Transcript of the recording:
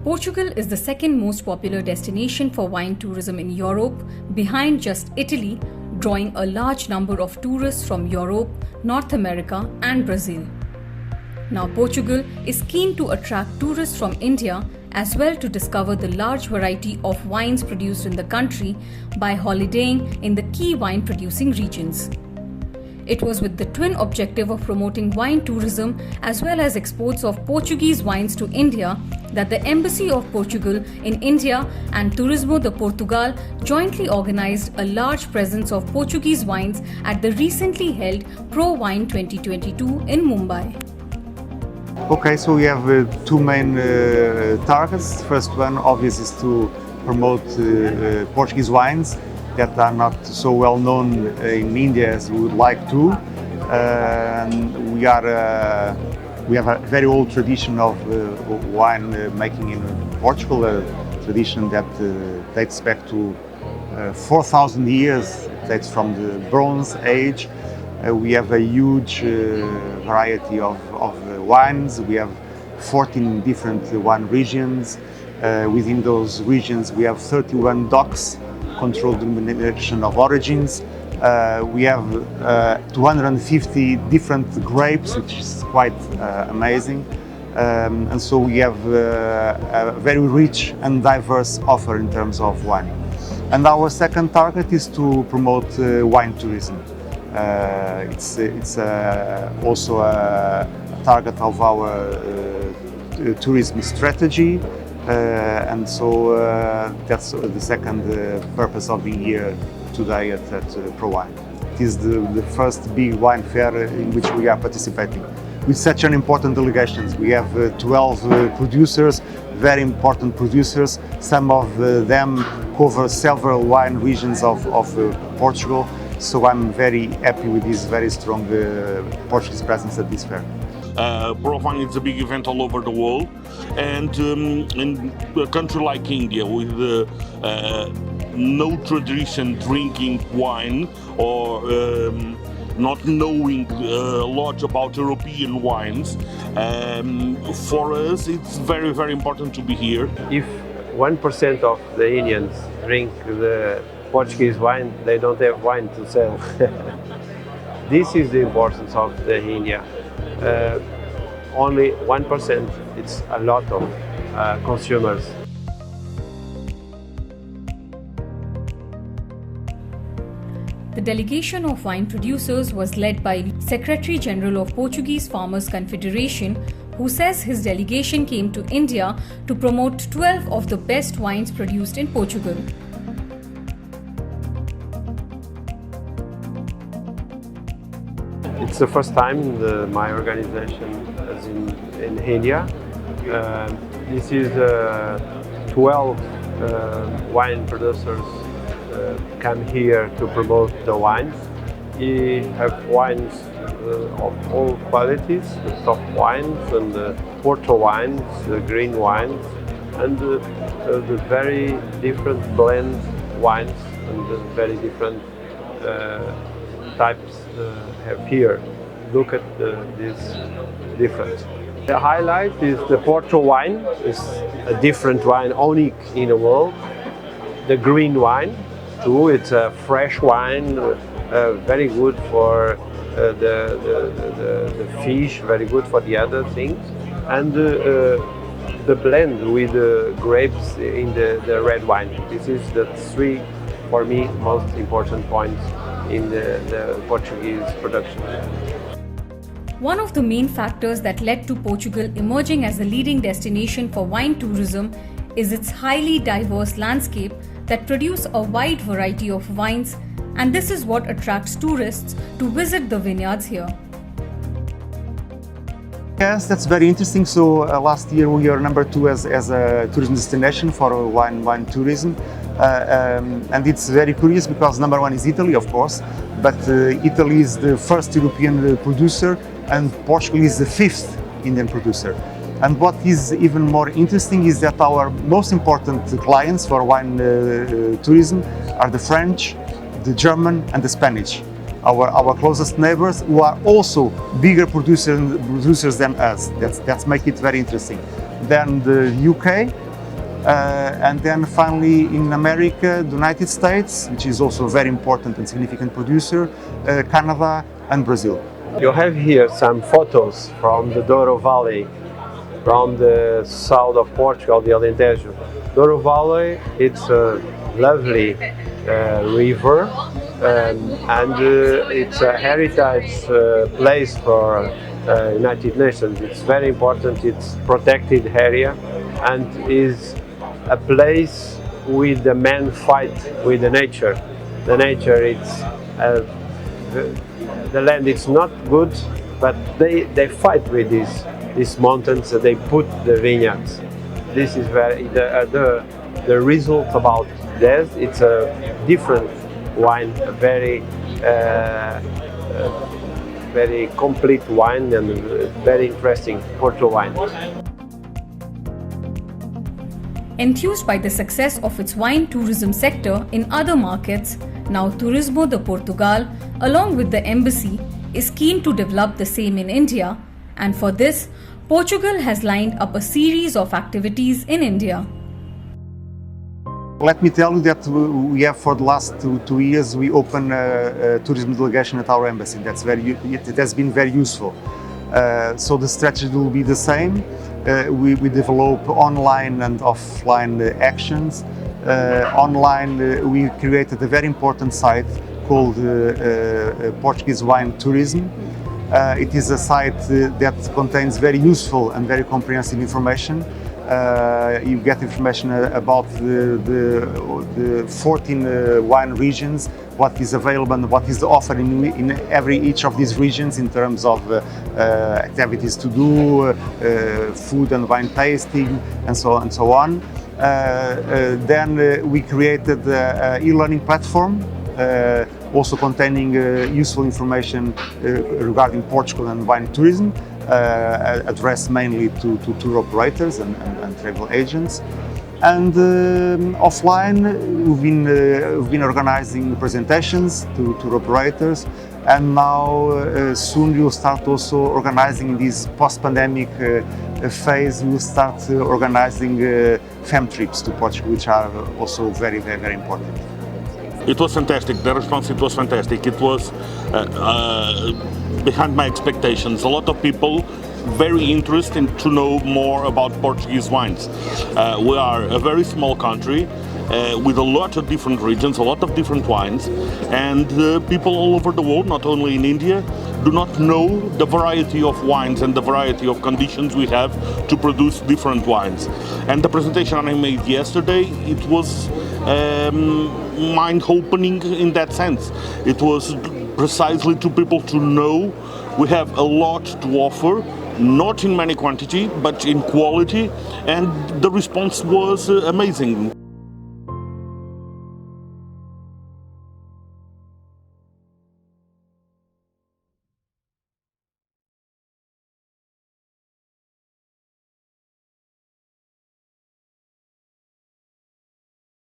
Portugal is the second most popular destination for wine tourism in Europe, behind just Italy, drawing a large number of tourists from Europe, North America, and Brazil. Now, Portugal is keen to attract tourists from India as well to discover the large variety of wines produced in the country by holidaying in the key wine producing regions. It was with the twin objective of promoting wine tourism as well as exports of Portuguese wines to India that the Embassy of Portugal in India and Turismo de Portugal jointly organized a large presence of Portuguese wines at the recently held ProWine 2022 in Mumbai. Okay, so we have two main targets. First one, obviously, is to promote Portuguese wines that are not so well known in India as we would like to. We have a very old tradition of wine making in Portugal, a tradition that dates back to 4,000 years. It dates from the Bronze Age. We have a huge variety of wines. We have 14 different wine regions. Within those regions, we have 31 DOCs, controlled denomination of origins. We have 250 different grapes, which is quite amazing. And so we have a very rich and diverse offer in terms of wine. And our second target is to promote wine tourism. It's also a target of our tourism strategy. And so that's the second purpose of being here today at ProWine. It is the first big wine fair in which we are participating with such an important delegations. We have 12 producers, very important producers. Some of them cover several wine regions of Portugal. So I'm very happy with this very strong Portuguese presence at this fair. ProWine is a big event all over the world, and in a country like India with no tradition drinking wine or not knowing a lot about European wines, for us it's very, very important to be here. If 1% of the Indians drink the Portuguese wine, they don't have wine to sell. This is the importance of the India. Only 1%, it's a lot of consumers. The delegation of wine producers was led by Secretary General of Portuguese Farmers Confederation, who says his delegation came to India to promote 12 of the best wines produced in Portugal. It's the first time my organization is in India. This is 12 wine producers come here to promote the wines. We have wines of all qualities, the soft wines and the porto wines, the green wines, and the very different blend wines and the very different types have here. Look at this difference. The highlight is the porto wine. It's a different wine, unique in the world. The green wine, too. It's a fresh wine, very good for the fish, very good for the other things. And the blend with the grapes in the red wine. This is the three, for me, most important points in the Portuguese production. One of the main factors that led to Portugal emerging as a leading destination for wine tourism is its highly diverse landscape that produce a wide variety of wines, and this is what attracts tourists to visit the vineyards here. Yes, that's very interesting. So last year we were number 2 as a tourism destination for wine tourism. And it's very curious because number 1 is Italy, of course, but Italy is the first European producer and Portugal is the 5th Indian producer. And what is even more interesting is that our most important clients for wine tourism are the French, the German and the Spanish. Our closest neighbors who are also bigger producers than us. That's make it very interesting. Then the UK And then finally in America, the United States, which is also a very important and significant producer, Canada and Brazil. You have here some photos from the Douro Valley, from the south of Portugal, the Alentejo. Douro Valley, it's a lovely river, and it's a heritage place for United Nations. It's very important. It's protected area, and is a place with the man fight with the nature. The nature, it's the land. It's not good, but they fight with these mountains. They put the vineyards. This is very the result about this. It's a different wine, a very very complete wine and very interesting Porto wine. Enthused by the success of its wine tourism sector in other markets, now Turismo de Portugal, along with the embassy, is keen to develop the same in India, and for this, Portugal has lined up a series of activities in India. Let me tell you that we have, for the last two years, we opened a tourism delegation at our embassy. It has been very useful. So the strategy will be the same. We develop online and offline actions. Online, we created a very important site called Portuguese Wine Tourism. It is a site that contains very useful and very comprehensive information. You get information about the 14 wine regions, what is available and what is the offer in each of these regions in terms of activities to do, food and wine tasting, and so on. Then we created an e-learning platform, also containing useful information regarding Portugal and wine tourism, addressed mainly to tour operators and travel agents. And offline, we've been organizing presentations to tour operators, and now soon we'll start also organizing this post-pandemic phase. We'll start organizing fam trips to Portugal, which are also very, very, very important. It was fantastic. The response, it was fantastic. It was behind my expectations. A lot of people very interested to know more about Portuguese wines. We are a very small country with a lot of different regions, a lot of different wines, and people all over the world, not only in India, do not know the variety of wines and the variety of conditions we have to produce different wines. And the presentation I made yesterday, it was mind-opening in that sense. It was precisely to people to know we have a lot to offer, not in many quantity, but in quality, and the response was amazing.